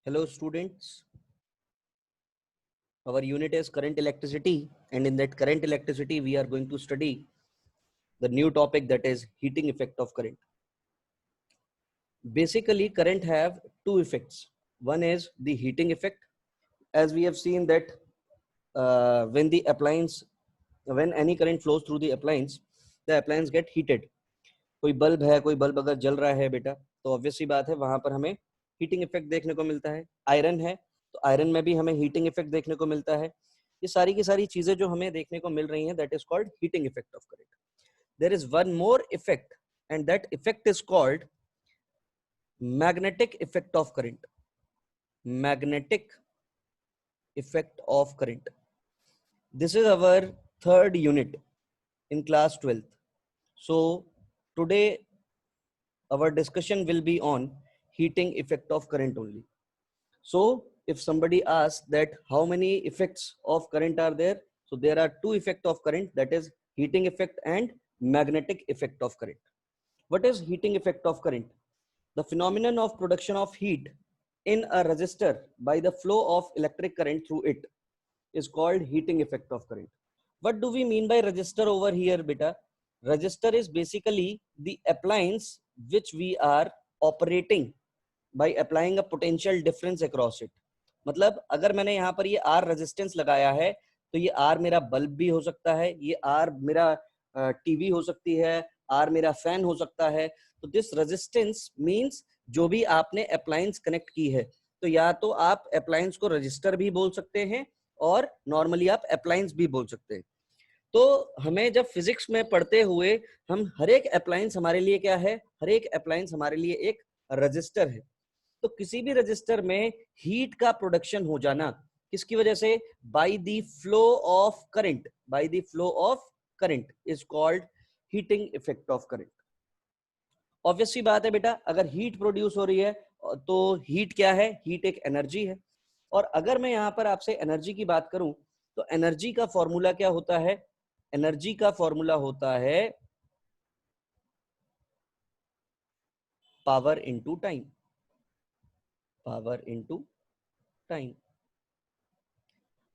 Hello students, our unit is current electricity, and in that current electricity we are going to study the new topic, that is heating effect of current. Basically current have two effects. One is the heating effect, as we have seen that when any current flows through the appliance get heated. कोई bulb है, कोई bulb अगर जल रहा है बेटा, तो obvious सी बात है वहां पर हमें हीटिंग इफेक्ट देखने को मिलता है। आयरन है तो आयरन में भी हमें हीटिंग इफेक्ट देखने को मिलता है। ये सारी की सारी चीजें जो हमें देखने को मिल रही हैं, that is called heating effect of current. There is one more effect and that effect is called magnetic effect of current. Magnetic effect of current, this is our third unit in class 12th. So today our discussion will be on heating effect of current only. So if somebody asks that how many effects of current are there, so there are two effects of current, that is heating effect and magnetic effect of current. What is heating effect of current? The phenomenon of production of heat in a resistor by the flow of electric current through it is called heating effect of current. What do we mean by resistor over here, beta? Resistor is basically the appliance which we are operating by applying a potential difference across it. मतलब अगर मैंने यहाँ पर ये R resistance लगाया है, तो ये R मेरा बल्ब भी हो सकता है, ये R मेरा टीवी हो सकती है, R मेरा फैन हो सकता है। तो दिस रेजिस्टेंस मींस जो भी आपने अप्लायंस कनेक्ट की है, तो या तो आप अप्लायंस को रजिस्टर भी बोल सकते हैं और नॉर्मली आप अप्लायंस भी बोल सकते हैं। तो हमें जब फिजिक्स में पढ़ते हुए हम हर एक अप्लायंस हमारे लिए क्या है, हर एक अप्लायंस हमारे लिए एक रजिस्टर है। तो किसी भी रजिस्टर में हीट का प्रोडक्शन हो जाना किसकी वजह से? By the flow of current. By the flow of current is called heating effect of current. Obvious सी बात है बेटा, अगर हीट प्रोड्यूस हो रही है तो हीट क्या है? हीट एक एनर्जी है। और अगर मैं यहां पर आपसे एनर्जी की बात करूं तो एनर्जी का फॉर्मूला क्या होता है? एनर्जी का फॉर्मूला होता है power into time. Power into time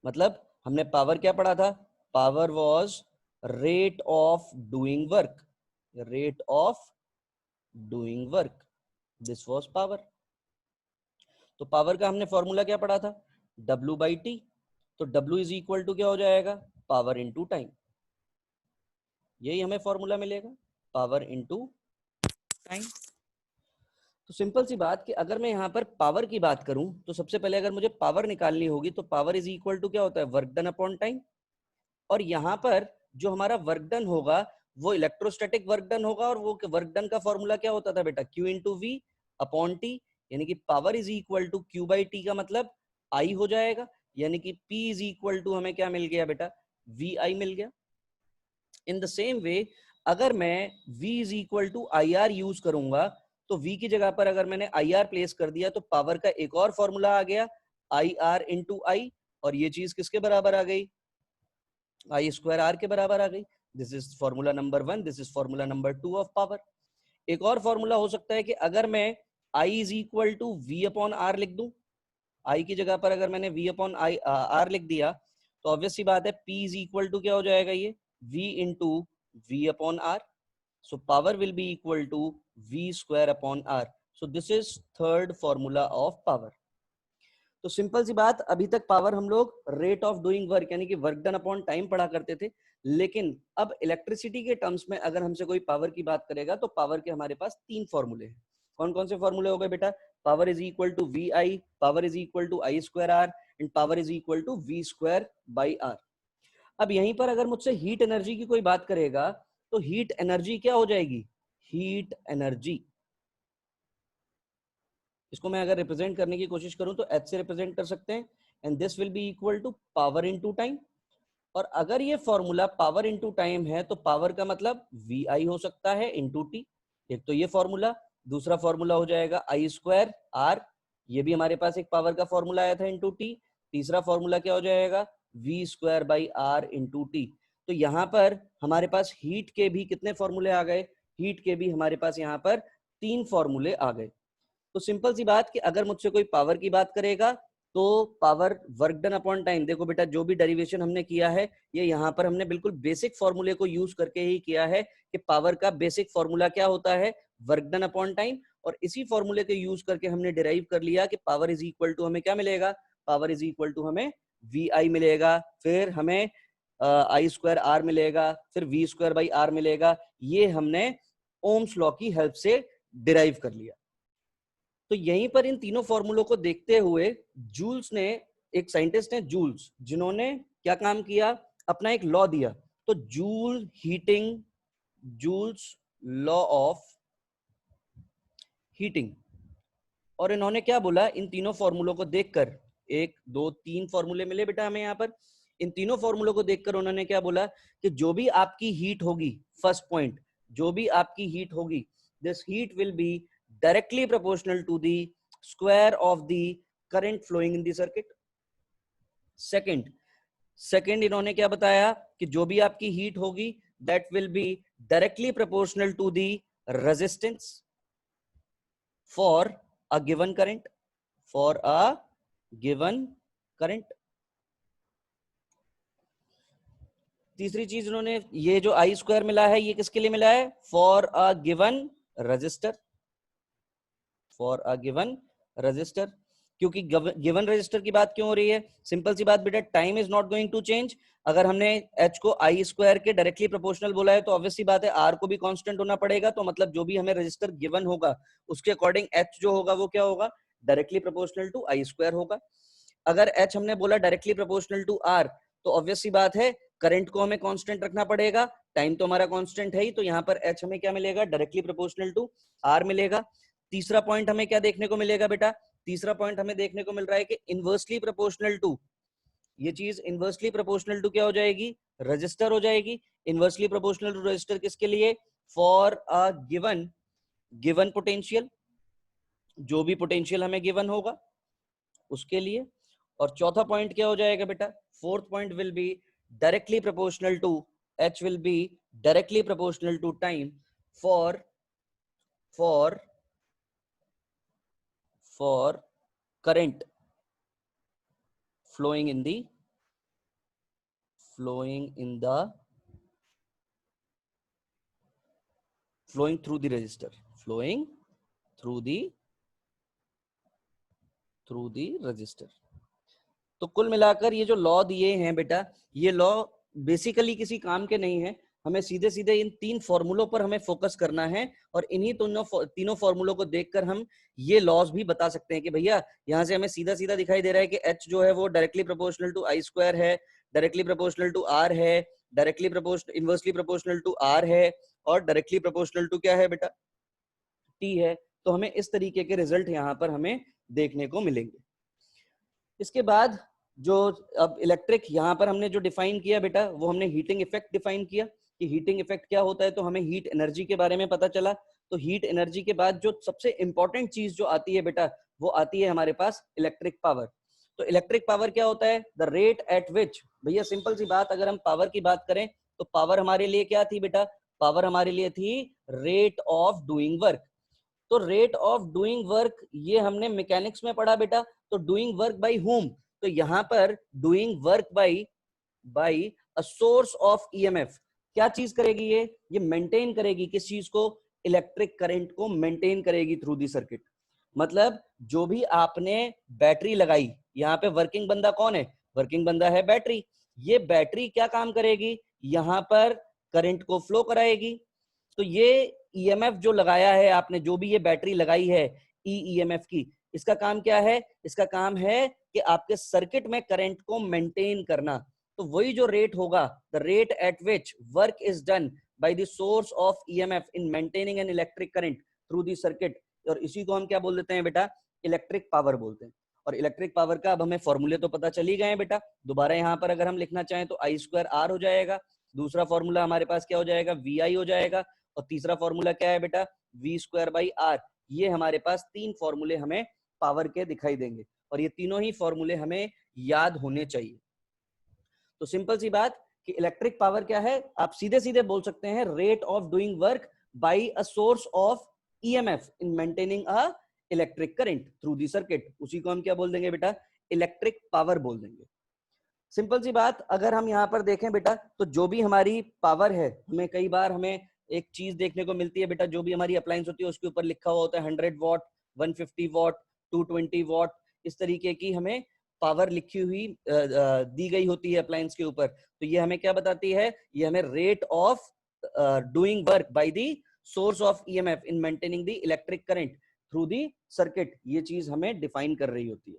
मतलब हमने पावर क्या पढ़ा था? Power was rate of doing work. Rate of doing work, this was power. तो पावर का हमने फॉर्मूला क्या पढ़ा था? W by T. तो W इज इक्वल टू क्या हो जाएगा? Power into time. यही हमें फॉर्मूला मिलेगा, पावर इनटू टाइम। तो सिंपल सी बात कि अगर मैं यहाँ पर पावर की बात करूं तो सबसे पहले अगर मुझे पावर निकालनी होगी तो पावर इज इक्वल टू क्या होता है? Work done upon time. और यहाँ पर जो हमारा वर्क डन होगा वो इलेक्ट्रोस्टैटिक वर्क डन होगा, और वो वर्क डन का फॉर्मूला क्या होता था बेटा? Q into V upon T. यानी कि power is equal to Q by T का मतलब I हो जाएगा, यानी कि P इज इक्वल टू हमें क्या मिल गया बेटा? VI मिल गया। इन द सेम वे अगर मैं V is equal to IR use करूंगा तो V की जगह पर अगर मैंने IR प्लेस कर दिया तो पावर का एक और फॉर्मूला आ गया, IR इंटू I, और ये चीज किसके बराबर आ गई? I स्क्वायर R के बराबर आ गई। This is formula number 1, this is formula number 2 of power. एक और फॉर्मूला हो सकता है कि अगर मैं I is equal to V upon R लिख दूं, I की जगह पर अगर मैंने V अपॉन R लिख दिया तो ऑब्वियस सी बात है P इज इक्वल टू क्या हो जाएगा? ये V into V upon R। So power will be equal to V square upon R. So this is third formula of power. तो सिंपल सी बात, अभी तक पावर हम लोग रेट ऑफ डूइंग वर्क यानी कि वर्क डन अपॉन टाइम पढ़ा करते थे, लेकिन अब इलेक्ट्रिसिटी के टर्म्स में अगर हमसे कोई पावर की बात करेगा तो पावर के हमारे पास तीन फॉर्मूले हैं। कौन कौन से फॉर्मूले हो गए बेटा? Power is equal to V I, power is equal to I square R, and power is equal to V square by R. अब यहीं पर अगर मुझसे हीट एनर्जी की कोई बात करेगा तो हीट एनर्जी क्या हो जाएगी? हीट एनर्जी, इसको मैं अगर रिप्रेजेंट करने की कोशिश करूं तो H से रिप्रेजेंट कर सकते हैं, and this will be equal to power into time. और अगर ये फॉर्मूला पावर इनटू टाइम है तो पावर का मतलब VI हो सकता है इनटू टी। एक तो ये फॉर्मूला, दूसरा फॉर्मूला हो जाएगा I स्क्वायर R, ये भी हमारे पास एक पावर का फॉर्मूला आया था इनटू टी। तीसरा फॉर्मूला क्या हो जाएगा? V square by R into T. तो यहाँ पर हमारे पास हीट के भी कितने फॉर्मूले आ गए? हीट के भी हमारे पास यहाँ पर तीन फॉर्मूले आ गए। तो सिंपल सी बात कि अगर मुझसे कोई पावर की बात करेगा तो power work done upon time, देखो बेटा जो भी डेरिवेशन हमने किया है ये यहाँ पर हमने बिल्कुल बेसिक फॉर्मूले को यूज करके ही किया है कि पावर का बेसिक फॉर्मूला क्या होता है, वर्क डन अपॉन टाइम, और इसी फॉर्मूले के यूज करके हमने डिराइव कर लिया कि पावर इज इक्वल टू हमें क्या मिलेगा, पावर इज इक्वल टू हमें वी आई मिलेगा, फिर हमें आई स्क्वायर आर मिलेगा, फिर वी स्क्वायर बाई आर मिलेगा। ये हमने ओम्स लॉ की हेल्प से डिराइव कर लिया। तो यहीं पर इन तीनों फॉर्मूलों को देखते हुए जूल्स ने, एक साइंटिस्ट है जूल्स, जिन्होंने क्या काम किया, अपना एक लॉ दिया। तो जूल्स लॉ ऑफ हीटिंग, और इन्होंने क्या बोला, इन तीनों फॉर्मूलों को देखकर, एक दो तीन फॉर्मूले मिले बेटा हमें यहाँ पर, इन तीनों फॉर्मूलों को देखकर उन्होंने क्या बोला कि जो भी आपकी हीट होगी, फर्स्ट पॉइंट, जो भी आपकी हीट होगी, this heat will be directly proportional to the square of the current flowing in the circuit. second इन्होंने क्या बताया कि जो भी आपकी हीट होगी that will be directly proportional to the resistance for a given current, for a given current. तीसरी चीज इन्होंने, ये जो आई स्क्वायर मिला है ये किसके लिए मिला है, for a given register, for a given register. क्योंकि गिवन रजिस्टर की बात क्यों हो रही है, सिंपल सी बात बेटा, time is not going to change. अगर हमने h को आई स्क्वायर के डायरेक्टली प्रोपोर्शनल बोला है तो ऑब्वियस सी बात है r को भी कांस्टेंट होना पड़ेगा, तो मतलब जो भी हमें रजिस्टर गिवन होगा उसके अकॉर्डिंग h जो होगा वो क्या होगा, directly proportional to I square होगा। अगर h हमने बोला डायरेक्टली प्रोपोर्शनल टू r, तो ऑब्वियस सी बात है करंट को हमें कांस्टेंट रखना पड़ेगा, टाइम तो हमारा कांस्टेंट है ही, तो यहाँ पर h हमें क्या मिलेगा, डायरेक्टली प्रोपोर्शनल टू r मिलेगा। तीसरा पॉइंट हमें क्या देखने को मिलेगा बेटा, तीसरा पॉइंट हमें देखने को मिल रहा है कि इनवर्सली प्रोपोर्शनल टू, ये चीज इनवर्सली प्रोपोर्शनल टू क्या हो जाएगी, रजिस्टर हो जाएगी। इनवर्सली प्रोपोर्शनल टू रजिस्टर किसके लिए, फॉर अ गिवन पोटेंशियल, जो भी पोटेंशियल हमें गिवन होगा उसके लिए। और चौथा पॉइंट क्या हो जाएगा बेटा, fourth point will be directly proportional to, h will be directly proportional to time for current flowing in the flowing through the resistor, flowing through the resistor। तो कुल मिलाकर ये जो लॉ दिए हैं बेटा, ये लॉ बेसिकली किसी काम के नहीं है, हमें सीधे सीधे इन तीन फॉर्मूलों पर हमें फोकस करना है, और इन्हीं तीनों फॉर्मूलों को देखकर हम ये लॉज भी बता सकते हैं कि भैया यहाँ से हमें सीधा सीधा दिखाई दे रहा है कि h जो है वो directly proportional to I square है, डायरेक्टली प्रोपोर्शनल टू r है, directly proportional inversely proportional to r है, और डायरेक्टली प्रोपोर्शनल टू क्या है बेटा, t है। तो हमें इस तरीके के रिजल्ट यहाँ पर हमें देखने को मिलेंगे। इसके बाद जो अब इलेक्ट्रिक यहाँ पर हमने जो डिफाइन किया बेटा, वो हमने हीटिंग इफेक्ट डिफाइन किया कि हीटिंग इफेक्ट क्या होता है, तो हमें हीट एनर्जी के बारे में पता चला। तो हीट एनर्जी के बाद जो सबसे इंपॉर्टेंट चीज जो आती है बेटा, वो आती है हमारे पास इलेक्ट्रिक पावर। तो इलेक्ट्रिक पावर क्या होता है, द रेट एट विच, भैया सिंपल सी बात, अगर हम पावर की बात करें तो पावर हमारे लिए क्या थी बेटा, पावर हमारे लिए थी रेट ऑफ डूइंग वर्क। तो रेट ऑफ डूइंग वर्क ये हमने मैकेनिक्स में पढ़ा बेटा, तो डूइंग वर्क बाय हुम, तो यहाँ पर doing work by a source of EMF, क्या चीज करेगी ये मेंटेन करेगी किस चीज को, इलेक्ट्रिक करंट को मेंटेन करेगी थ्रू दी सर्किट। मतलब जो भी आपने बैटरी लगाई, यहाँ पे वर्किंग बंदा कौन है, वर्किंग बंदा है बैटरी, ये बैटरी क्या काम करेगी, यहाँ पर करंट को फ्लो कराएगी। तो ये ईएमएफ जो लगाया है आपने, जो भी ये बैटरी लगाई है ईएमएफ की, इसका काम क्या है, इसका काम है कि आपके सर्किट में करंट को मेंटेन करना। तो वही जो रेट होगा, the rate at which work is done by the source of EMF in maintaining an electric current through the circuit, और इसी को हम क्या बोल देते हैं बेटा, इलेक्ट्रिक पावर बोलते हैं। और इलेक्ट्रिक पावर का अब हमें फॉर्मूले तो पता चल ही गए हैं बेटा, दोबारा यहाँ पर अगर हम लिखना चाहें तो आई स्क्वायर आर हो जाएगा, दूसरा फॉर्मूला हमारे पास क्या हो जाएगा, वी आई हो जाएगा, और तीसरा फॉर्मूला क्या है बेटा, वी स्क्वायर बाई आर। ये हमारे पास तीन फॉर्मूले हमें पावर के दिखाई देंगे, और ये तीनों ही फॉर्मूले हमें याद होने चाहिए। तो सिंपल सी बात कि इलेक्ट्रिक पावर क्या है, आप सीधे सीधे बोल सकते हैं rate of doing work by a source of EMF in maintaining a electric current through the circuit, उसी को हम क्या बोल देंगे बेटा, इलेक्ट्रिक पावर बोल देंगे। सिंपल सी बात, अगर हम यहाँ पर देखें बेटा, तो जो भी हमारी पावर है, हमें कई बार हमें एक चीज देखने को मिलती है बेटा, जो भी हमारी अप्लायंस होती है उसके ऊपर लिखा हुआ होता है 100 वॉट, 150 वॉट, 220 वॉट, इस तरीके की हमें पावर लिखी हुई दी गई होती है अप्लायंस के ऊपर। तो ये हमें क्या बताती है, ये हमें rate of doing work by the source of EMF in maintaining the electric current through the circuit, ये चीज हमें डिफाइन कर रही होती है।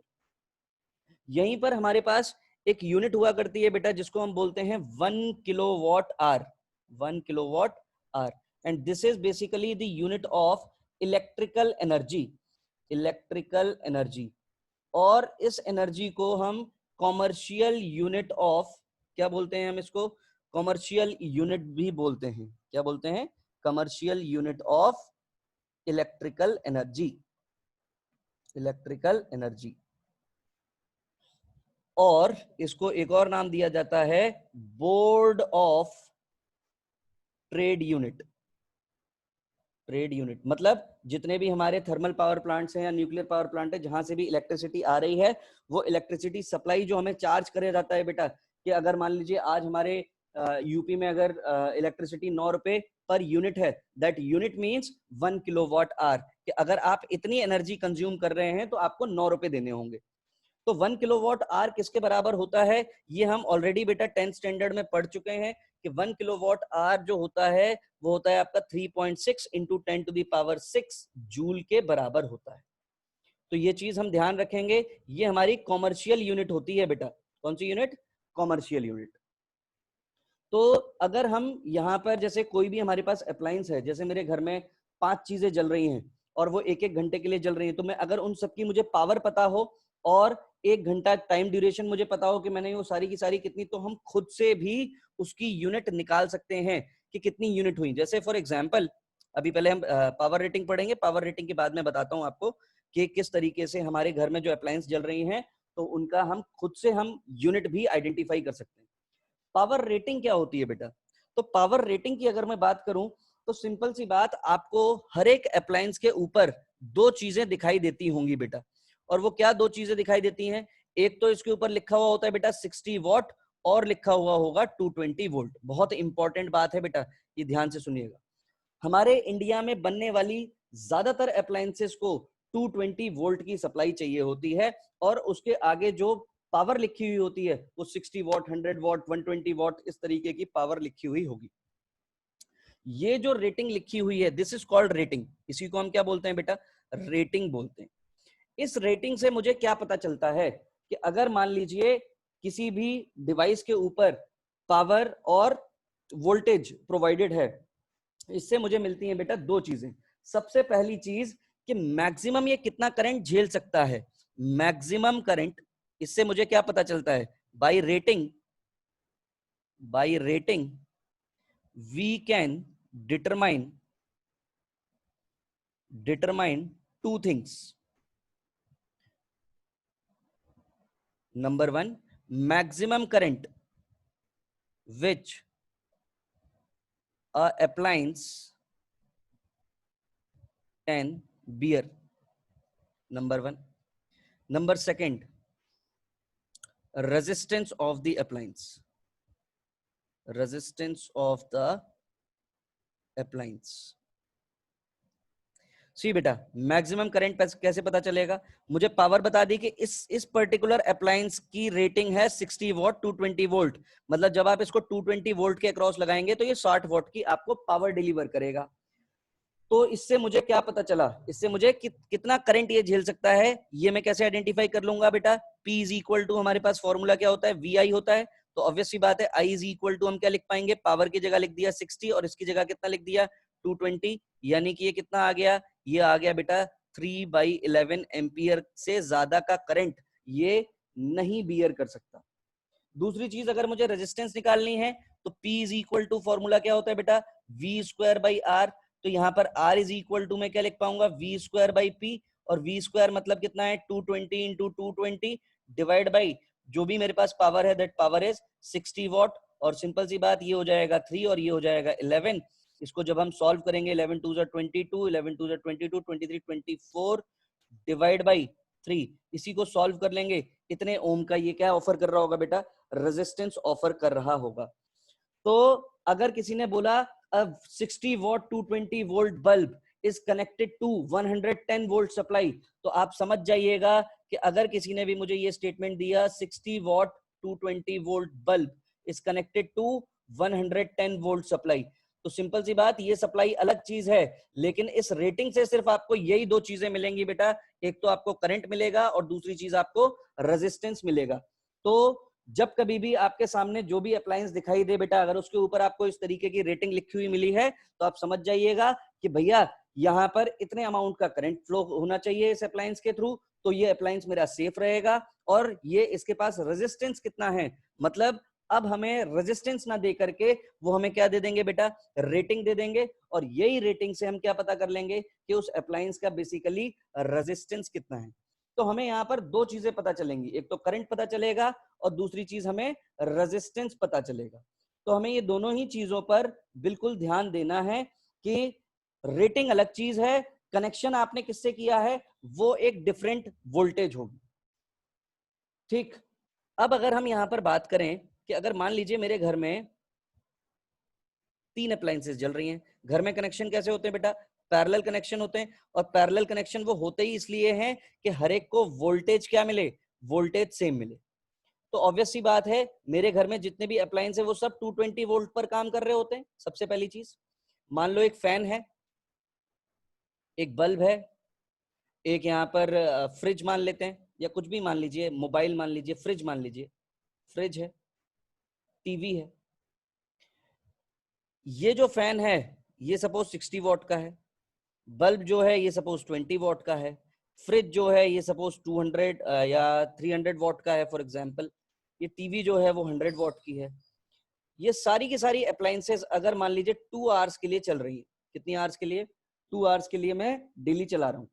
यहीं पर हमारे पास एक यूनिट हुआ करती है बेटा, जिसको हम बोलते हैं 1 kilowatt hour, 1 kilowatt hour, and this is basically the unit of electrical energy, electrical energy. और इस एनर्जी को हम कॉमर्शियल यूनिट ऑफ, क्या बोलते हैं हम इसको, कॉमर्शियल यूनिट भी बोलते हैं, क्या बोलते हैं, commercial unit of electrical energy, electrical energy. और इसको एक और नाम दिया जाता है board of trade unit, trade unit मतलब जितने भी हमारे थर्मल पावर प्लांट्स हैं या न्यूक्लियर पावर प्लांट है, जहां से भी इलेक्ट्रिसिटी आ रही है, वो इलेक्ट्रिसिटी सप्लाई जो हमें चार्ज करे जाता है बेटा, कि अगर मान लीजिए आज हमारे यूपी में अगर इलेक्ट्रिसिटी 9 रुपए पर यूनिट है, that unit means 1 kilowatt hour, कि अगर आप इतनी एनर्जी कंज्यूम कर रहे हैं तो आपको 9 रुपए देने होंगे। तो 1 किलोवाट आवर किसके बराबर होता है, ये हम ऑलरेडी बेटा 10th स्टैंडर्ड में पढ़ चुके हैं कि 1 किलोवाट आवर जो होता है वो होता है आपका 3.6 into 10 to the power 6 joule के बराबर होता है। तो ये चीज हम ध्यान रखेंगे, ये हमारी कॉमर्शियल यूनिट होती है बेटा। कौन सी यूनिट, कॉमर्शियल यूनिट। तो अगर हम यहाँ पर जैसे कोई भी हमारे पास अप्लायंस है, जैसे मेरे घर में 5 चीजें जल रही हैं और वो एक एक घंटे के लिए जल रही है, तो मैं अगर उन सबकी मुझे पावर पता हो और 1 घंटा टाइम ड्यूरेशन मुझे पता हो कि मैंने वो सारी की सारी कितनी, तो हम खुद से भी उसकी यूनिट निकाल सकते हैं कि कितनी यूनिट हुई। जैसे फॉर एग्जाम्पल, अभी पहले हम पावर रेटिंग पढ़ेंगे, पावर रेटिंग के बाद में बताता हूँ आपको कि किस तरीके से हमारे घर में जो अप्लायंस जल रही हैं तो उनका हम खुद से हम यूनिट भी आइडेंटिफाई कर सकते हैं। पावर रेटिंग क्या होती है बेटा, तो पावर रेटिंग की अगर मैं बात करूं तो सिंपल सी बात, आपको हर एक अप्लायंस के ऊपर 2 चीजें दिखाई देती होंगी बेटा। और वो क्या 2 चीजें दिखाई देती हैं, एक तो इसके ऊपर लिखा हुआ होता है बेटा 60 वॉट और लिखा हुआ होगा 220 वोल्ट। बहुत इंपॉर्टेंट बात है बेटा, ये ध्यान से सुनिएगा। हमारे इंडिया में बनने वाली ज्यादातर अप्लायंसेस को 220 वोल्ट की सप्लाई चाहिए होती है, और उसके आगे जो पावर लिखी हुई होती है वो 60 वॉट, 100 वॉट, 120 वॉट, इस तरीके की पावर लिखी हुई होगी। ये जो रेटिंग लिखी हुई है, दिस इज कॉल्ड रेटिंग। इसी को हम क्या बोलते हैं बेटा, रेटिंग बोलते हैं। इस रेटिंग से मुझे क्या पता चलता है कि अगर मान लीजिए किसी भी डिवाइस के ऊपर पावर और वोल्टेज प्रोवाइडेड है, इससे मुझे मिलती हैं बेटा 2 चीजें। सबसे पहली चीज कि मैक्सिमम ये कितना करंट झेल सकता है, मैक्सिमम करंट। इससे मुझे क्या पता चलता है, by rating, by rating we can determine 2 things. Number 1, maximum current which a appliance can bear. Number 1. Number 2, resistance of the appliance. Resistance of the appliance. सी बेटा, मैक्सिमम करंट कैसे पता चलेगा, मुझे पावर बता दी कि इस पर्टिकुलर अप्लायंस की rating है 60 वॉट 220 वोल्ट, मतलब जब आप इसको 220 वोल्ट के अक्रॉस लगाएंगे तो ये 60 वॉट की आपको पावर डिलीवर करेगा। तो इससे मुझे क्या पता चला, इससे मुझे कितना करंट ये झेल सकता है, ये मैं कैसे आइडेंटिफाई कर लूंगा बेटा। P इज इक्वल टू, हमारे पास फॉर्मूला क्या होता है, VI होता है। तो ऑब्वियस सी बात है I इज इक्वल टू हम क्या लिख पाएंगे, पावर की जगह लिख दिया 60 और इसकी जगह कितना लिख दिया 220, यानी कि ये कितना आ गया, ये आ गया बेटा 3/11 एम्पियर से ज्यादा का करंट ये नहीं बियर कर सकता। दूसरी चीज, अगर मुझे रेजिस्टेंस निकालनी है तो P is equal to formula क्या होता है बेटा, V²/R। तो यहाँ पर R इज इक्वल टू मैं क्या लिख पाऊंगा, V²/P, और V² मतलब कितना है 220 इंटू 220 डिवाइड बाई जो भी मेरे पास पावर है, दैट पावर इज 60 वॉट। और सिंपल सी बात, ये हो जाएगा 3 और ये हो जाएगा 11। इसको जब हम सॉल्व करेंगे 11 2 22, 11 2 22, 23 24, डिवाइड बाई 3, इसी को सॉल्व कर लेंगे, इतने ओम का ये क्या ऑफर कर रहा होगा बेटा, रेजिस्टेंस ऑफर कर रहा होगा। तो अगर किसी ने बोला 60 watt 220 volt bulb is connected to 110 volt supply, तो आप समझ जाइएगा कि अगर किसी ने भी मुझे ये स्टेटमेंट दिया 60 watt 220 volt bulb is connected to 110 volt supply, तो सिंपल सी बात, ये सप्लाई अलग चीज है, लेकिन इस रेटिंग से सिर्फ आपको यही दो चीजें मिलेंगी बेटा, एक तो आपको करंट मिलेगा और दूसरी चीज आपको रेजिस्टेंस मिलेगा। तो जब कभी भी आपके सामने जो भी अप्लायंस दिखाई दे बेटा, अगर उसके ऊपर आपको इस तरीके की रेटिंग लिखी हुई मिली है, तो आप समझ जाइएगा कि भैया यहाँ पर इतने अमाउंट का करंट फ्लो होना चाहिए इस अप्लायंस के थ्रू, तो ये अप्लायंस मेरा सेफ रहेगा। और ये इसके पास रेजिस्टेंस कितना है, मतलब अब हमें रेजिस्टेंस ना दे करके वो हमें क्या दे देंगे बेटा, रेटिंग दे देंगे, और यही रेटिंग से हम क्या पता कर लेंगे कि उस अप्लायंस का बेसिकली रेजिस्टेंस कितना है। तो हमें यहाँ पर दो चीजें पता चलेंगी, एक तो करंट पता चलेगा और दूसरी चीज हमें रेजिस्टेंस पता चलेगा। तो हमें ये दोनों ही चीजों पर बिल्कुल ध्यान देना है कि रेटिंग अलग चीज है, कनेक्शन आपने किससे किया है वो एक डिफरेंट वोल्टेज होगी। ठीक, अब अगर हम यहां पर बात करें कि अगर मान लीजिए मेरे घर में 3 अप्लायंसेस जल रही हैं, घर में कनेक्शन कैसे होते हैं बेटा, पैरेलल कनेक्शन होते हैं, और पैरेलल कनेक्शन वो होते ही इसलिए हैं कि हर एक को वोल्टेज क्या मिले, वोल्टेज सेम मिले। तो ऑब्वियस सी बात है मेरे घर में जितने भी अप्लायंस है वो सब 220 वोल्ट पर काम कर रहे होते हैं। सबसे पहली चीज, मान लो एक फैन है, एक बल्ब है, एक यहाँ पर फ्रिज मान लेते हैं, या कुछ भी मान लीजिए, मोबाइल मान लीजिए, फ्रिज मान लीजिए, फ्रिज है, टीवी है। ये जो फैन है ये सपोज 60 वॉट का है, बल्ब जो है ये सपोज 20 वॉट का है, फ्रिज जो है ये सपोज 200 या 300 वॉट का है फॉर एग्जांपल, ये टीवी जो है वो 100 वॉट की है। ये सारी की सारी अप्लायंसेस अगर मान लीजिए 2 आवर्स के लिए चल रही है, कितनी आवर्स के लिए, 2 आवर्स के लिए मैं डेली चला रहा हूँ,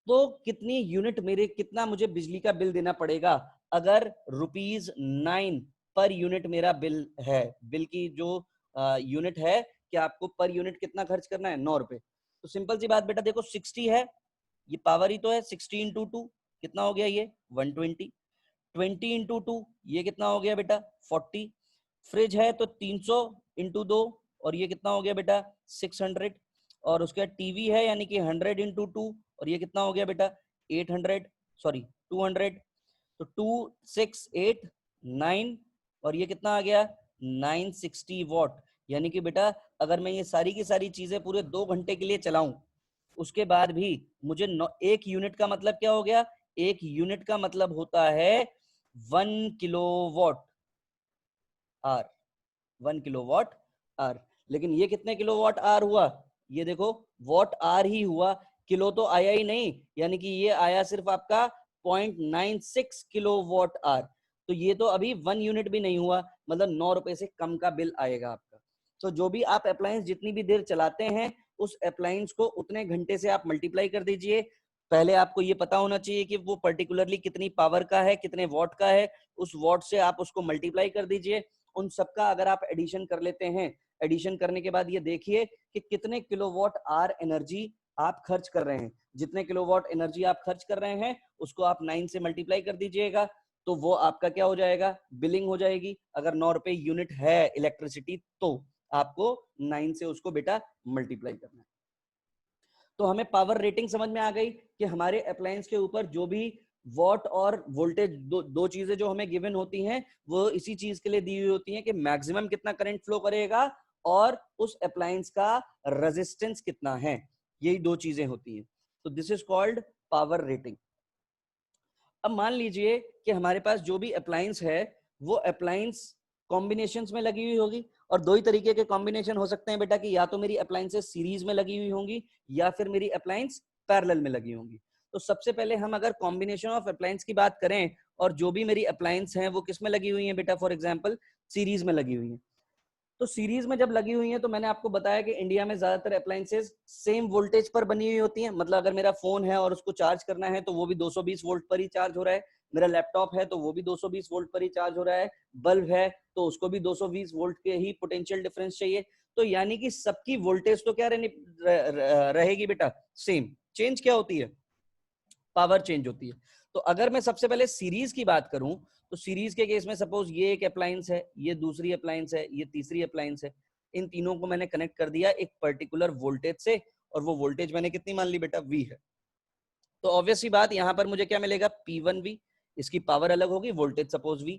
तो कितनी यूनिट मेरे, कितना मुझे बिजली का बिल देना पड़ेगा, अगर ₹9 पर यूनिट मेरा बिल है, बिल की जो यूनिट है कि आपको पर यूनिट कितना खर्च करना है, 9 रुपए। तो सिंपल सी बात बेटा देखो, 60 है, ये पावर ही तो है, 60 इंटू 2 कितना हो गया, ये 120, 20 इंटू 2 ये कितना हो गया बेटा 40, फ्रिज है तो 300 इंटू 2 और ये कितना हो गया बेटा 600, और उसके बाद टीवी है यानी कि 100 इंटू 2 और ये कितना हो गया बेटा 800, सॉरी 200, तो 2 6 8 9 और ये कितना आ गया 960 वॉट। यानी कि बेटा अगर मैं ये सारी की सारी चीजें पूरे 2 घंटे के लिए चलाऊं, उसके बाद भी मुझे एक यूनिट का मतलब क्या हो गया, एक यूनिट का मतलब होता है 1 किलोवाट आर, 1 किलोवाट आर। लेकिन ये कितने किलोवाट आर हुआ, ये देखो वॉट आर ही हुआ, किलो तो आया ही नहीं, यानी कि ये आया सिर्फ आपका 0.96 किलोवाट आर। तो ये तो अभी 1 यूनिट भी नहीं हुआ, मतलब 9 रुपए से कम का बिल आएगा आपका। तो जो भी आप अप्लायंस जितनी भी देर चलाते हैं, उस अप्लायंस को उतने घंटे से आप मल्टीप्लाई कर दीजिए। पहले आपको ये पता होना चाहिए कि वो पर्टिकुलरली कितनी पावर का है, कितने वॉट का है, उस वॉट से आप उसको मल्टीप्लाई कर दीजिए। उन सबका अगर आप एडिशन कर लेते हैं, एडिशन करने के बाद ये देखिए कि कितने किलोवाट आर एनर्जी आप खर्च कर रहे हैं। जितने किलोवाट एनर्जी आप खर्च कर रहे हैं उसको आप 9 से मल्टीप्लाई कर दीजिएगा, तो वो आपका क्या हो जाएगा, बिलिंग हो जाएगी। अगर 9 रुपए यूनिट है इलेक्ट्रिसिटी तो आपको 9 से उसको बेटा मल्टीप्लाई करना है। तो हमें पावर रेटिंग समझ में आ गई कि हमारे अप्लायंस के ऊपर जो भी वॉट और वोल्टेज दो चीजें जो हमें गिवन होती हैं वो इसी चीज के लिए दी हुई होती हैं कि मैक्सिमम कितना करंट फ्लो करेगा और उस अप्लायंस का रेजिस्टेंस कितना है, यही दो चीजें होती हैं। तो this is called power rating. अब मान लीजिए कि हमारे पास जो भी अप्लायंस है वो अप्लायंस कॉम्बिनेशंस में लगी हुई होगी, और दो ही तरीके के कॉम्बिनेशन हो सकते हैं बेटा कि या तो मेरी अप्लायंसेस सीरीज में लगी हुई होंगी या फिर मेरी अप्लायंस पैरेलल में लगी होंगी। तो सबसे पहले हम अगर कॉम्बिनेशन ऑफ अप्लायंस की बात करें और जो भी मेरी अप्लायंस हैं वो किस में लगी हुई हैं बेटा, फॉर एग्जांपल सीरीज में लगी हुई हैं। तो सीरीज में जब लगी हुई है तो मैंने आपको बताया कि इंडिया में ज्यादातर अप्लायंसेस सेम वोल्टेज पर बनी हुई होती हैं। मतलब अगर मेरा फोन है और उसको चार्ज करना है तो वो भी 220 वोल्ट पर ही चार्ज हो रहा है, मेरा लैपटॉप है तो वो भी 220 वोल्ट पर ही चार्ज हो रहा है, बल्ब है तो उसको भी 220 वोल्ट के ही पोटेंशियल डिफरेंस चाहिए। तो यानी कि सबकी वोल्टेज तो क्या रहेगी बेटा, सेम। चेंज क्या होती है, पावर चेंज होती है। तो अगर मैं सबसे पहले सीरीज की बात करूं तो सीरीज के केस में सपोज ये एक अप्लायंस है, ये दूसरी अप्लायंस है, ये तीसरी अप्लायंस है, इन तीनों को मैंने कनेक्ट कर दिया एक पर्टिकुलर वोल्टेज से, और वो वोल्टेज मैंने कितनी मान ली बेटा, V है। तो ऑब्वियसली बात यहाँ पर मुझे क्या मिलेगा, P1V, इसकी पावर अलग होगी, वोल्टेज सपोज V।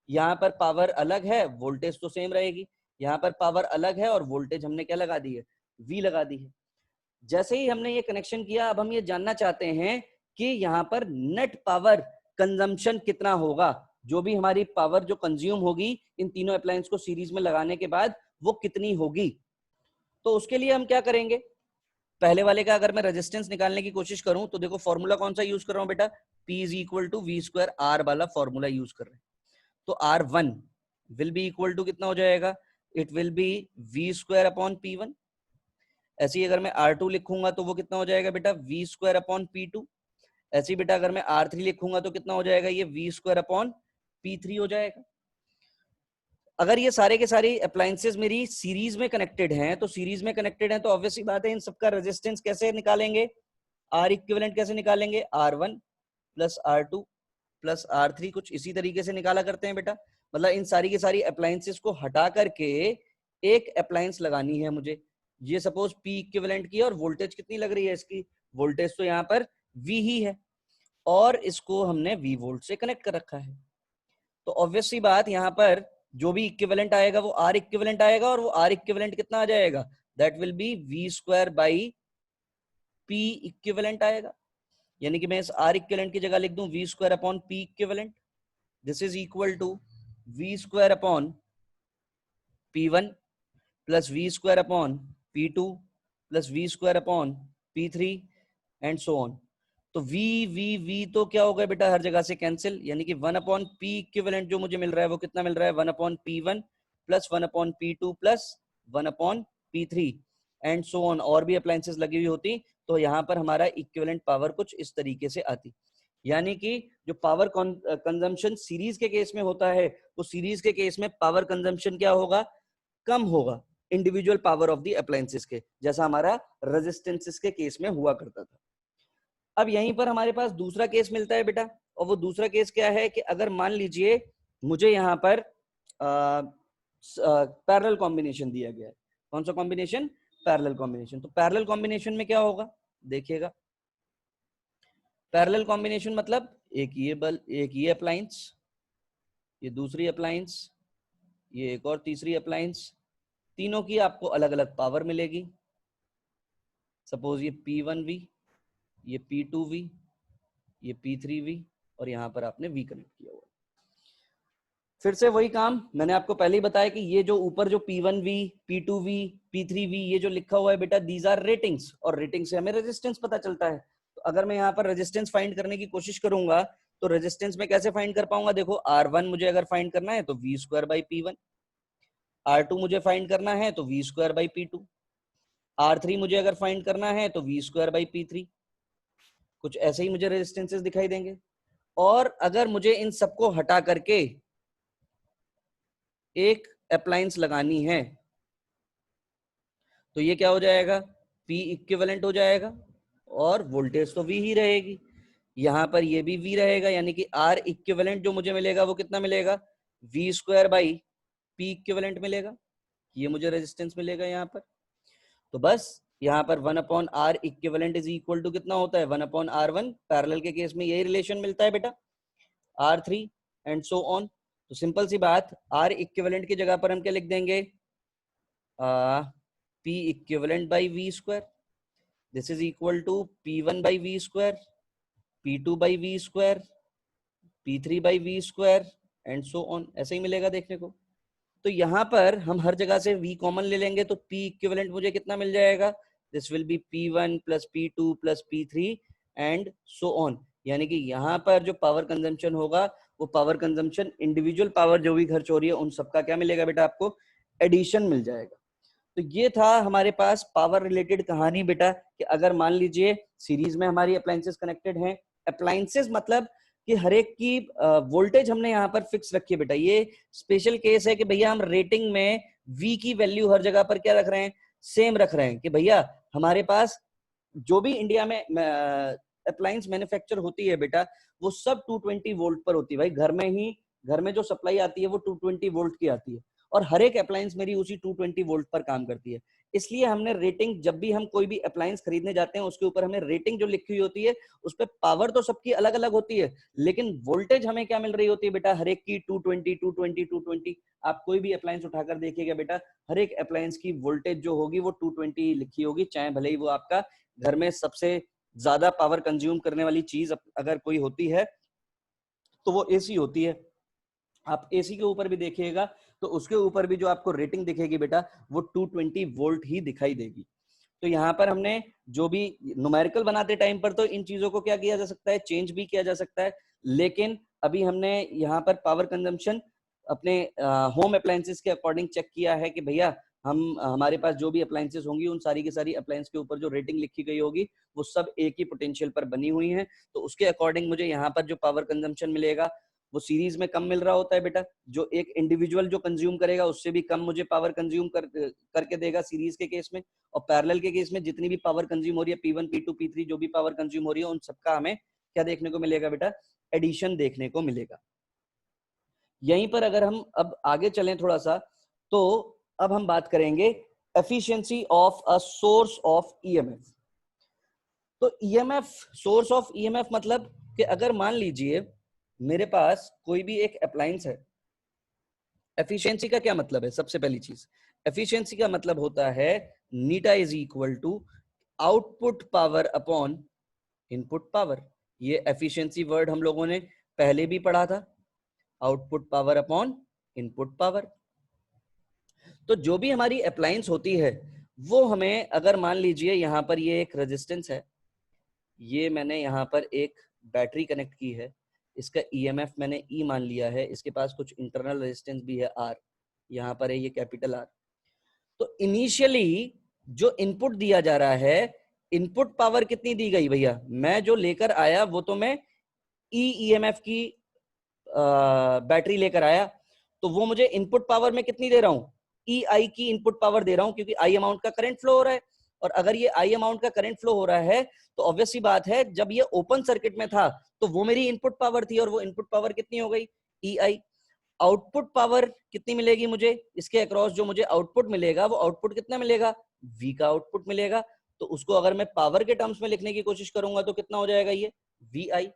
यहाँ पर पावर अलग है, वोल्टेज तो सेम रहेगी। यहाँ पर पावर अलग है और वोल्टेज हमने क्या लगा दी है, V लगा दी है। जैसे ही हमने ये कनेक्शन किया, अब हम ये जानना चाहते हैं कि यहाँ पर नेट पावर कंजम्पशन कितना होगा, जो भी हमारी पावर जो कंज्यूम होगी इन तीनों अप्लायंस को सीरीज में लगाने के बाद वो कितनी होगी। तो उसके लिए हम क्या करेंगे, पहले वाले का अगर मैं रेजिस्टेंस निकालने की कोशिश करूं तो देखो फॉर्मूला कौन सा यूज कर रहा हूं बेटा, P is equal to V square R वाला फॉर्मूला यूज कर रहे हैं। तो R1 will be equal to कितना हो जाएगा, it will be V square upon P1। ऐसे ही अगर मैं R2 लिखूंगा तो वो कितना हो जाएगा बेटा, वी स्क्वायर अपॉन P2। ऐसे ही बेटा अगर मैं R3 लिखूंगा तो कितना हो जाएगा, ये वी स्क्वायर अपॉन P3 हो जाएगा। अगर ये सारे के सारे अप्लायंसेस मेरी सीरीज में कनेक्टेड हैं, तो सीरीज में कनेक्टेड हैं तो ऑब्वियसली बात है इन सबका रेजिस्टेंस कैसे निकालेंगे, आर इक्विवेलेंट कैसे निकालेंगे, R1 plus R2 plus R3, कुछ इसी तरीके से निकाला करते हैं बेटा। मतलब इन सारी की सारी अप्लायंसेस को हटा करके एक अप्लायंस लगानी है मुझे। ये सपोज P इक्विवेलेंट की और वोल्टेज कितनी लग रही है इसकी, वोल्टेज तो यहाँ पर V ही है और इसको हमने V वोल्ट से कनेक्ट कर रखा है। तो ऑब्वियसली बात यहाँ पर जो भी इक्विवेलेंट आएगा वो R इक्विवेलेंट आएगा, और वो R इक्विवेलेंट कितना आ जाएगा, that will be V square by P equivalent आएगा। यानी कि मैं इस R इक्विवेलेंट की जगह लिख दूं V square upon P equivalent, this is equal to V square upon P1 plus V square upon P2 plus V square upon P3 and so on. तो V V V तो क्या हो गया बेटा, हर जगह से कैंसिल, यानी कि 1 अपॉन P इक्विवेलेंट जो मुझे मिल रहा है वो कितना मिल रहा है, 1 upon P1 plus 1 upon P2 plus 1 upon P3 and so on. और भी अप्लायंसेस लगी हुई होती तो यहाँ पर हमारा इक्विवेलेंट पावर कुछ इस तरीके से आती। यानी कि जो पावर कंजम्पशन सीरीज के केस में होता है, तो सीरीज के केस में पावर कंजम्पशन क्या होगा, कम होगा individual power of the appliances के, जैसा हमारा रेजिस्टेंसेस के केस में हुआ करता था। अब यहीं पर हमारे पास दूसरा केस मिलता है बेटा, और वो दूसरा केस क्या है कि अगर मान लीजिए मुझे यहाँ पर पैरेलल कॉम्बिनेशन दिया गया है। कौन सा कॉम्बिनेशन, पैरेलल कॉम्बिनेशन। तो पैरेलल कॉम्बिनेशन में क्या होगा, देखिएगा, पैरेलल कॉम्बिनेशन मतलब एक ये बल, एक ये अप्लायंस, ये दूसरी अप्लायंस, ये एक और तीसरी अप्लायंस, तीनों की आपको अलग अलग पावर मिलेगी। सपोज ये P1V, ये P2V, ये P3V, और यहां पर आपने V कनेक्ट किया हुआ। फिर से वही काम मैंने आपको पहले ही बताया कि ये जो ऊपर जो P1V, P2V, P3V ये जो लिखा हुआ है बेटा, दीज आर रेटिंग्स, और रेटिंग से हमें रेजिस्टेंस पता चलता है। तो अगर मैं यहाँ पर रेजिस्टेंस फाइंड करने की कोशिश करूंगा तो रेजिस्टेंस में कैसे फाइंड कर पाऊंगा, देखो R1 मुझे अगर फाइंड करना है तो V square by P1, R2 मुझे फाइंड करना है तो V square by P2, R3 मुझे अगर फाइंड करना है तो V स्क्वायर बाई P3। कुछ ऐसे ही मुझे रेजिस्टेंसेस दिखाई देंगे। और अगर मुझे इन सबको हटा करके एक अप्लायंस लगानी है तो ये क्या हो जाएगा, P इक्विवेलेंट हो जाएगा, और वोल्टेज तो V ही रहेगी। यहां पर ये भी V रहेगा, यानी कि R इक्विवेलेंट जो मुझे मिलेगा वो कितना मिलेगा, V square by P equivalent मिलेगा। ये मुझे रेजिस्टेंस मिलेगा यहाँ पर। तो बस यहाँ पर 1 upon R equivalent is equal to कितना होता है, 1 अपॉन R1। पैरेलल के केस में यही रिलेशन मिलता है बेटा, R3 एंड सो ऑन। तो सिंपल सी बात, R इक्विवेलेंट की जगह पर हम क्या लिख देंगे, P equivalent by V square, this is equal to P1 by V square, P2 by V square, P3 by V square and so on. ऐसे ही मिलेगा देखने को। तो यहाँ पर हम हर जगह से V कॉमन ले लेंगे तो P इक्विवेलेंट मुझे कितना मिल जाएगा, this will B P1 plus P2 plus P3 and so on. यानी कि यहाँ पर जो पावर कंजम्पशन होगा वो पावर कंजम्पशन इंडिविजुअल पावर जो भी खर्च हो रही है उन सबका क्या मिलेगा बेटा, आपको एडिशन मिल जाएगा। तो ये था हमारे पास पावर रिलेटेड कहानी बेटा, कि अगर मान लीजिए सीरीज में हमारी अप्लायंसेस कनेक्टेड हैं, अप्लायंसेस मतलब कि हर एक की वोल्टेज हमने यहाँ पर फिक्स रखी है बेटा। ये स्पेशल केस है कि भैया हम रेटिंग में V की वैल्यू हर जगह पर क्या रख रहे हैं, सेम रख रहे हैं, कि भैया हमारे पास जो भी इंडिया में अप्लायंस मैन्युफैक्चर होती है बेटा वो सब 220 वोल्ट पर होती है भाई। घर में जो सप्लाई आती है वो 220 वोल्ट की आती है और हर एक अप्लायंस मेरी उसी 220 वोल्ट पर काम करती है। इसलिए हमने रेटिंग, जब भी हम कोई भी अप्लायंस खरीदने जाते हैं उसके ऊपर हमें रेटिंग जो लिखी हुई होती है उस पर पावर तो सबकी अलग अलग होती है लेकिन वोल्टेज हमें क्या मिल रही होती है बेटा, हर एक की 220 220 220। आप कोई भी अप्लायंस उठाकर देखिएगा बेटा, हर एक अप्लायंस की वोल्टेज जो होगी वो 220 लिखी होगी, चाहे भले ही वो आपका घर में सबसे ज्यादा पावर कंज्यूम करने वाली चीज अगर कोई होती है तो वो एसी होती है। आप एसी के ऊपर भी देखिएगा तो उसके ऊपर भी जो आपको रेटिंग दिखेगी बेटा वो 220 वोल्ट ही दिखाई देगी। तो यहाँ पर हमने जो भी न्यूमेरिकल बनाते टाइम पर तो इन चीजों को क्या किया जा सकता है, चेंज भी किया जा सकता है, लेकिन अभी हमने यहाँ पर पावर कंजम्पशन अपने होम अप्लायंसेस के अकॉर्डिंग चेक किया है कि भैया हमारे पास जो भी अप्लायंसेस होंगी उन सारी की सारी अप्लायंस के ऊपर जो रेटिंग लिखी गई होगी वो सब एक ही पोटेंशियल पर बनी हुई है। तो उसके अकॉर्डिंग मुझे यहाँ पर जो पावर कंजम्पशन मिलेगा वो सीरीज में कम मिल रहा होता है बेटा। जो एक इंडिविजुअल जो कंज्यूम करेगा उससे भी कम मुझे पावर कंज्यूम करके देगा सीरीज के केस में। और पैरेलल के केस में जितनी भी पावर कंज्यूम हो रही है P1 P2 P3 जो भी पावर कंज्यूम हो रही है उन सबका हमें क्या देखने को मिलेगा बेटा, एडिशन देखने को मिलेगा। यहीं पर अगर हम अब आगे चलें थोड़ा सा तो अब हम बात करेंगे efficiency of a source of EMF. तो ईएमएफ, सोर्स ऑफ ईएमएफ मतलब कि अगर मान लीजिए मेरे पास कोई भी एक अप्लायंस है। एफिशिएंसी का क्या मतलब है, सबसे पहली चीज एफिशिएंसी का मतलब होता है eta is equal to output power upon input power. ये एफिशिएंसी वर्ड हम लोगों ने पहले भी पढ़ा था, output power upon input power. तो जो भी हमारी अप्लायंस होती है वो हमें, अगर मान लीजिए यहां पर ये एक रेजिस्टेंस है, ये मैंने यहाँ पर एक बैटरी कनेक्ट की है, इसका ईएमएफ मैंने ई मान लिया है, इसके पास कुछ इंटरनल रेजिस्टेंस भी है आर, यहाँ पर है ये कैपिटल आर। तो इनिशियली जो इनपुट दिया जा रहा है, इनपुट पावर कितनी दी गई भैया, मैं जो लेकर आया वो तो मैं ईएमएफ की बैटरी लेकर आया, तो वो मुझे इनपुट पावर में कितनी दे रहा हूं, ई आई की इनपुट पावर दे रहा हूं क्योंकि आई अमाउंट का करंट फ्लो हो रहा है। और अगर ये आई अमाउंट का करंट फ्लो हो रहा है तो ऑब्वियस सी बात है जब ये ओपन सर्किट में था तो वो मेरी इनपुट पावर थी और वो इनपुट पावर कितनी हो गई, ई आई। आउटपुट पावर कितनी मिलेगी मुझे, इसके अक्रॉस जो मुझे आउटपुट मिलेगा वो आउटपुट कितना मिलेगा, वी का आउटपुट मिलेगा। तो उसको अगर मैं पावर के टर्म्स में लिखने की कोशिश करूंगा तो कितना हो जाएगा ये, वी आई।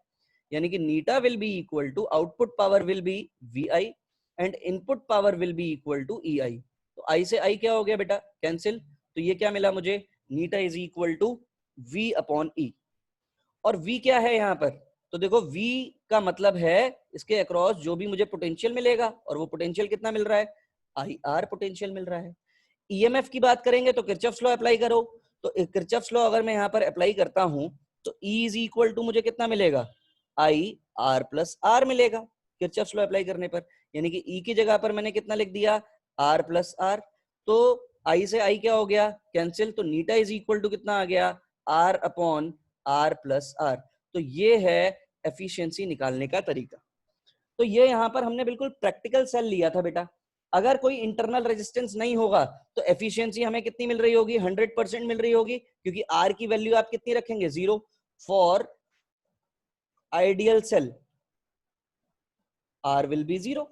यानी कि eta will be equal to output power will be V I and input power will be equal to E I. तो आई से आई क्या हो गया बेटा, कैंसिल। तो ये क्या मिला मुझे, eta is equal to V upon E. और v क्या है यहाँ पर, तो देखो v का मतलब है इसके अक्रॉस जो भी मुझे पोटेंशियल मिलेगा, और वो पोटेंशियल कितना मिल रहा है, आई आर पोटेंशियल मिल रहा है। ईएमएफ की बात करेंगे तो किरचॉफ्स लॉ अप्लाई करो, तो किरचॉफ्स लॉ अगर मैं यहाँ पर अप्लाई करता हूं तो E इज इक्वल टू मुझे कितना मिलेगा, आई आर प्लस आर मिलेगा किरचॉफ्स लॉ अप्लाई करने पर। यानी कि E की जगह पर मैंने कितना लिख दिया, आर प्लस आर। तो आई से आई क्या हो गया, कैंसिल। तो नीटा इज इक्वल टू कितना आ गया, R upon R plus r. तो ये है एफिशिएंसी निकालने का तरीका। तो ये यहाँ पर हमने बिल्कुल प्रैक्टिकल सेल लिया था बेटा। अगर कोई इंटरनल रेजिस्टेंस नहीं होगा तो एफिशिएंसी हमें कितनी मिल रही होगी, 100% मिल रही होगी, क्योंकि आर की वैल्यू आप कितनी रखेंगे, 0 for ideal cell, r will be 0।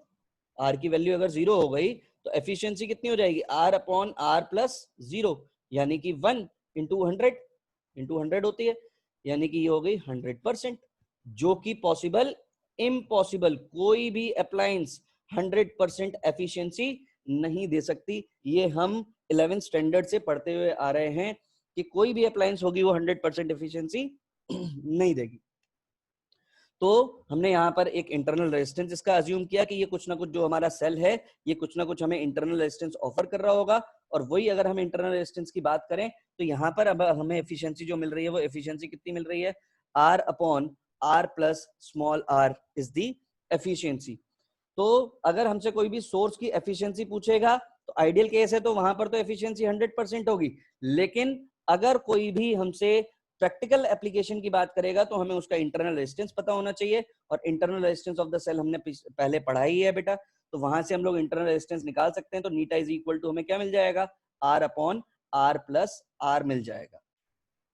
R की वैल्यू अगर 0 हो गई तो एफिशिएंसी कितनी हो जाएगी, आर अपॉन आर प्लस 0, यानी कि 1 इंटू 100 होती है, यानी कि ये हो गई 100%, जो कि पॉसिबल इम्पॉसिबल, कोई भी अप्लायंस 100% एफिशिएंसी नहीं दे सकती। ये हम 11th स्टैंडर्ड से पढ़ते हुए आ रहे हैं कि कोई भी अप्लायंस होगी वो 100% एफिशिएंसी नहीं देगी। तो हमने यहाँ पर एक इंटरनल रेजिस्टेंस इसका अज्यूम किया कि ये कुछ ना कुछ जो हमारा सेल है ये कुछ ना कुछ हमें इंटरनल रेजिस्टेंस ऑफर कर रहा होगा, और वही अगर हम इंटरनल रेजिस्टेंस की बात करें तो यहाँ पर अब हमें एफिशिएंसी जो मिल रही है वो एफिशिएंसी कितनी मिल रही है, R upon R plus small r is the efficiency. तो अगर हमसे कोई भी सोर्स की एफिशिएंसी पूछेगा तो आइडियल केस है तो वहां पर तो एफिशिएंसी 100% होगी, लेकिन अगर कोई भी हमसे प्रैक्टिकल एप्लीकेशन की बात करेगा तो हमें उसका इंटरनल रेजिस्टेंस पता होना चाहिए, और internal resistance of the cell हमने पहले पढ़ा ही है बेटा, तो वहां से हम लोग इंटरनल रेजिस्टेंस निकाल सकते हैं। तो नीटा इज इक्वल टू हमें क्या मिल जाएगा, R upon R plus R मिल जाएगा।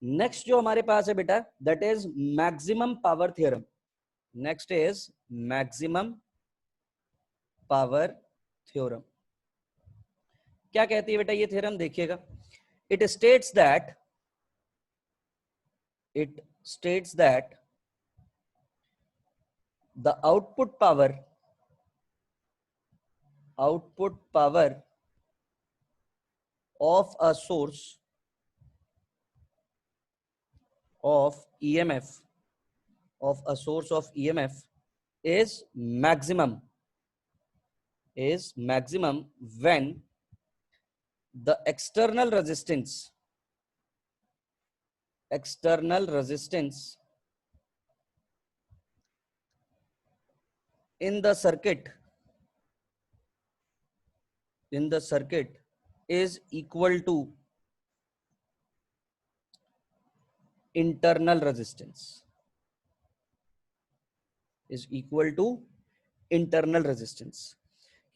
नेक्स्ट जो हमारे पास है बेटा that is maximum power theorem. Next is maximum power theorem. क्या कहती है बेटा ये थ्योरम, देखिएगा। It states that the output power of a source of EMF is maximum when the external resistance in the circuit is equal to internal resistance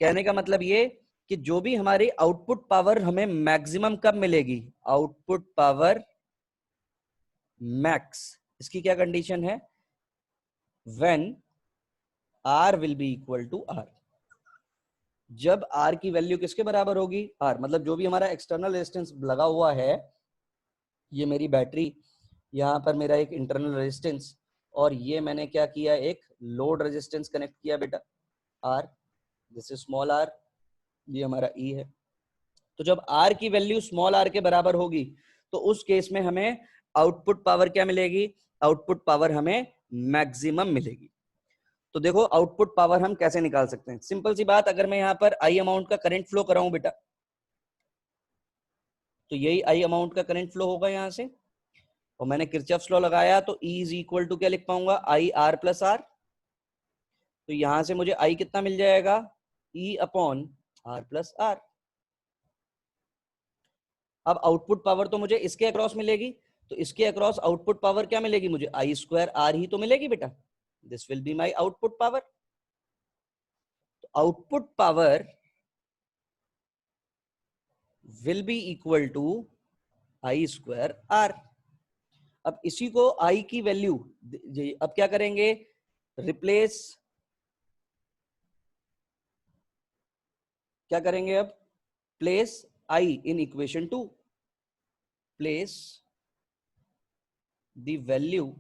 कहने का मतलब ये कि जो भी हमारी आउटपुट पावर हमें मैक्सिमम कब मिलेगी, आउटपुट पावर मैक्स, इसकी क्या कंडीशन है, when R will be equal to R। जब R की वैल्यू किसके बराबर होगी, R, मतलब जो भी हमारा एक्सटर्नल रेजिस्टेंस लगा हुआ है, ये मेरी बैटरी, यहाँ पर मेरा एक इंटरनल रेजिस्टेंस, और ये मैंने क्या किया, एक लोड रेजिस्टेंस कनेक्ट किया बेटा R, this is small r, ये हमारा E है। तो जब R की वैल्यू स्मॉल r के बराबर होगी तो उस केस में हमें आउटपुट पावर क्या मिलेगी, आउटपुट पावर हमें मैक्सिमम मिलेगी। तो देखो आउटपुट पावर हम कैसे निकाल सकते हैं, सिंपल सी बात, अगर मैं यहाँ पर I अमाउंट का करंट फ्लो कराऊं बेटा, तो यही I अमाउंट का करंट फ्लो होगा यहाँ से, और मैंने किरचॉफ्स लॉ लगाया तो E इज इक्वल टू क्या लिख पाऊंगा, आई आर प्लस आर। तो यहां से मुझे I कितना मिल जाएगा, E upon R plus r. अब आउटपुट पावर तो मुझे इसके अक्रॉस मिलेगी, तो इसके अक्रॉस आउटपुट पावर क्या मिलेगी मुझे, आई स्क्वायर आर ही तो मिलेगी बेटा, this will be my output power. तो output power will be equal to I square R. अब इसी को आई की वैल्यू, अब क्या करेंगे, रिप्लेस, क्या करेंगे अब, place I in equation 2, place the value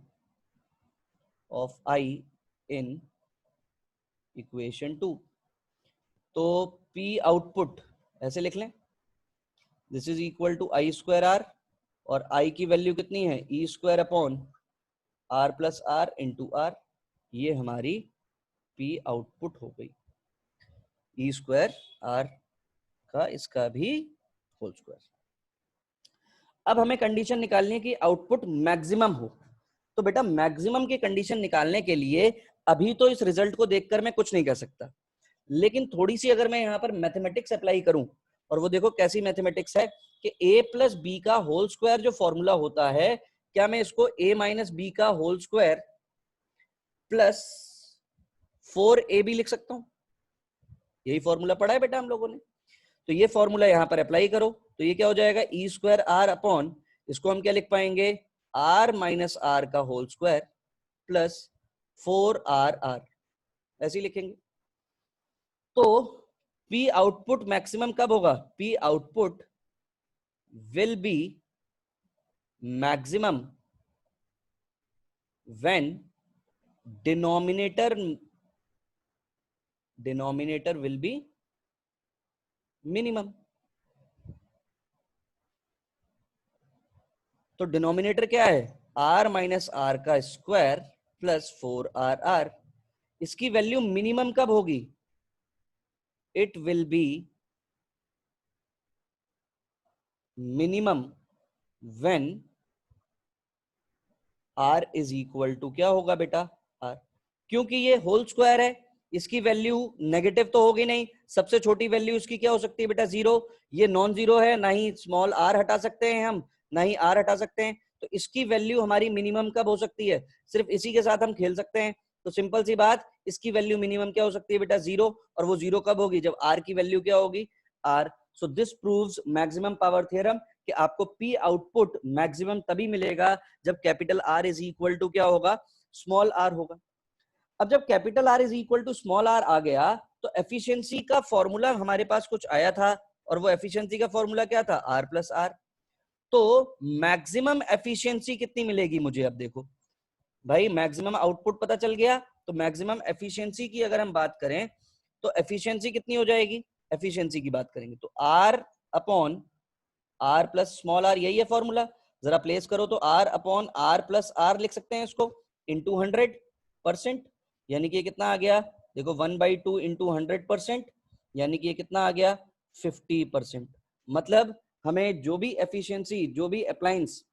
of I in equation 2। तो P आउटपुट ऐसे लिख लें, this is equal to I square R, और I की वैल्यू कितनी है, E square upon R plus r into R, ये हमारी P आउटपुट हो गई, E स्क्वायर आर का इसका भी होल स्क्वायर। अब हमें कंडीशन निकालनी है कि आउटपुट मैक्सिमम हो। तो बेटा मैक्सिमम की कंडीशन निकालने के लिए अभी तो इस रिजल्ट को देखकर मैं कुछ नहीं कर सकता, लेकिन थोड़ी सी अगर मैं यहाँ पर मैथमेटिक्स अप्लाई करूं, और वो देखो कैसी मैथमेटिक्स है कि a प्लस बी का होल स्क्वायर जो फॉर्मूला होता है, क्या मैं इसको a माइनस बी का होल स्क्वायर प्लस 4ab लिख सकता हूं, यही फॉर्मूला पढ़ा है बेटा हम लोगों ने। तो ये फॉर्मूला यहां पर अप्लाई करो, तो ये क्या हो जाएगा, ई स्क्वायर आर अपॉन, इसको हम क्या लिख पाएंगे, आर माइनस आर का होल स्क्वायर प्लस 4r, ऐसे लिखेंगे। तो P आउटपुट मैक्सिमम कब होगा, P output will be maximum when denominator will be minimum. तो डिनोमिनेटर क्या है, r माइनस आर का स्क्वायर प्लस 4r, इसकी वैल्यू मिनिमम कब होगी, it will be minimum when r is equal to क्या होगा बेटा, r, क्योंकि ये होल स्क्वायर है, इसकी वैल्यू नेगेटिव तो होगी नहीं, सबसे छोटी वैल्यू इसकी क्या हो सकती है बेटा, 0, ये नॉन जीरो है, ना ही स्मॉल r हटा सकते हैं हम, ना ही r हटा सकते हैं, तो इसकी वैल्यू हमारी मिनिमम कब हो सकती है, सिर्फ इसी के साथ हम खेल सकते हैं। तो सिंपल सी बात, इसकी वैल्यू मिनिमम क्या हो सकती है बेटा, 0, और वो 0 कब होगी, जब r की वैल्यू क्या होगी, r। So this proves maximum power theorem, कि आपको पी आउटपुट मैक्सिमम तभी मिलेगा जब capital R is equal to क्या होगा, स्मॉल आर होगा। अब जब capital R is equal to small R आ गया तो एफिशिएंसी का फॉर्मूला हमारे पास कुछ आया था, और वो एफिशिएंसी का फॉर्मूला क्या था, आर प्लस आर। तो मैक्सिमम एफिशिएंसी कितनी मिलेगी मुझे, अब देखो भाई मैक्सिमम आउटपुट पता चल गया, तो मैक्सिमम एफिशिएंसी की अगर हम बात करें तो एफिशिएंसी कितनी हो जाएगी, एफिशिएंसी की बात करेंगे तो R upon R plus small r, यही है फॉर्मूला। जरा प्लेस करो तो R upon R plus r लिख सकते हैं इसको, इंटू 100%, यानी कि ये कितना आ गया, देखो 1/2 इंटू 100%, यानी कि ये कितना आ गया 50%। मतलब हमें जो भी एफिशिएंसी, जो भी अप्लायंस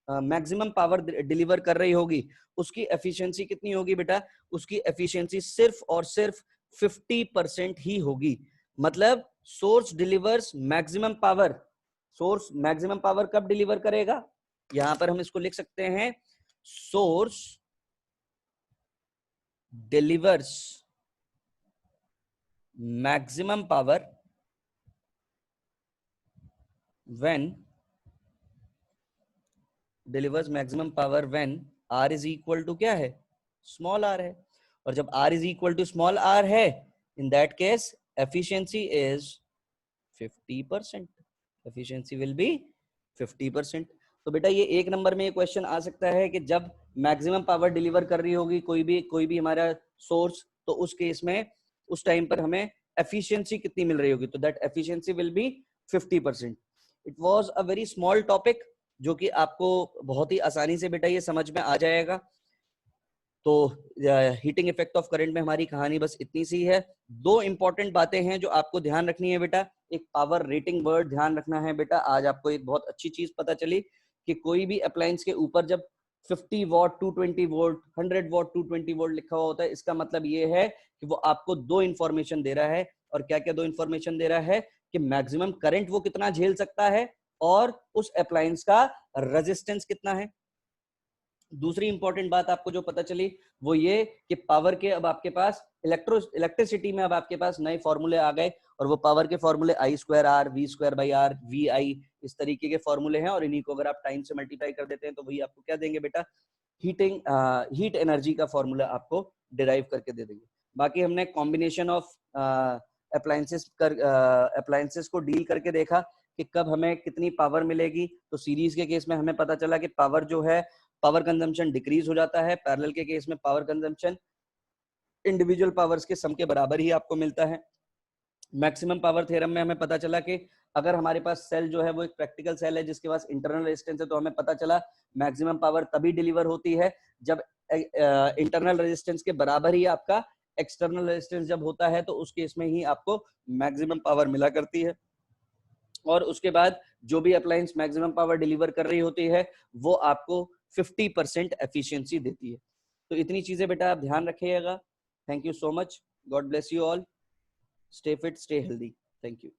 मैक्सिमम पावर डिलीवर कर रही होगी उसकी एफिशिएंसी कितनी होगी बेटा, उसकी एफिशिएंसी सिर्फ और सिर्फ 50% ही होगी। मतलब source delivers maximum power, source maximum power कब डिलीवर करेगा, यहां पर हम इसको लिख सकते हैं, source delivers maximum power when, delivers maximum power when R is equal to क्या है, स्मॉल आर है। और जब R is equal to small R है, in that case efficiency is 50%, efficiency will be 50%। तो बेटा ये एक नंबर में ये क्वेश्चन आ सकता है कि जब मैक्सिमम पावर डिलीवर कर रही होगी कोई भी हमारा सोर्स, तो उस केस में उस टाइम पर हमें एफिशिएंसी कितनी मिल रही होगी, तो that efficiency will be 50%। It was a very small topic जो कि आपको बहुत ही आसानी से बेटा ये समझ में आ जाएगा। तो हीटिंग इफेक्ट ऑफ करंट में हमारी कहानी बस इतनी सी है। दो इंपॉर्टेंट बातें हैं जो आपको ध्यान रखनी है बेटा, एक पावर रेटिंग वर्ड ध्यान रखना है बेटा। आज आपको एक बहुत अच्छी चीज पता चली कि कोई भी अप्लायंस के ऊपर जब 50 वॉट 220 वोल्ट 100 वॉट 220 वोल्ट लिखा हुआ होता है, इसका मतलब ये है कि वो आपको दो इंफॉर्मेशन दे रहा है। और क्या क्या दो इंफॉर्मेशन दे रहा है, कि मैक्सिमम करंट वो कितना झेल सकता है और उस अप्लायंस का रेजिस्टेंस कितना है। दूसरी इंपॉर्टेंट बात आपको जो पता चली वो ये कि पावर के अब आपके पास इलेक्ट्रिसिटी में अब आपके पास नए फॉर्मूले आ गए, और वो पावर के फॉर्मूले I square R, V square by R, V I, इस तरीके के फॉर्मूले हैं। और इन्हीं को अगर आप टाइम से मल्टीप्लाई कर देते हैं तो वही आपको क्या देंगे बेटा, हीट एनर्जी का फॉर्मूला आपको डिराइव करके दे देंगे। बाकी हमने कॉम्बिनेशन ऑफ अप्लायंसेस को डील करके देखा कि कब हमें कितनी पावर मिलेगी। तो सीरीज के केस में हमें पता चला कि पावर जो है, पावर कंजम्पशन डिक्रीज हो जाता है। पैरेलल के केस में पावर कंजम्पशन इंडिविजुअल पावर्स के सम के बराबर ही आपको मिलता है। मैक्सिमम पावर थ्योरम में हमें पता चला कि अगर हमारे पास सेल जो है वो एक प्रैक्टिकल सेल है जिसके पास इंटरनल रेजिस्टेंस है, तो हमें पता चला मैक्सिमम पावर तभी डिलीवर होती है जब इंटरनल रेजिस्टेंस के बराबर ही आपका एक्सटर्नल रेजिस्टेंस जब होता है, तो उस केस में ही आपको मैक्सिमम पावर मिला करती है। और उसके बाद जो भी अप्लायंस मैक्सिमम पावर डिलीवर कर रही होती है वो आपको 50% एफिशिएंसी देती है। तो इतनी चीजें बेटा आप ध्यान रखिएगा। Thank you so much, God bless you all, stay fit, stay healthy, thank you.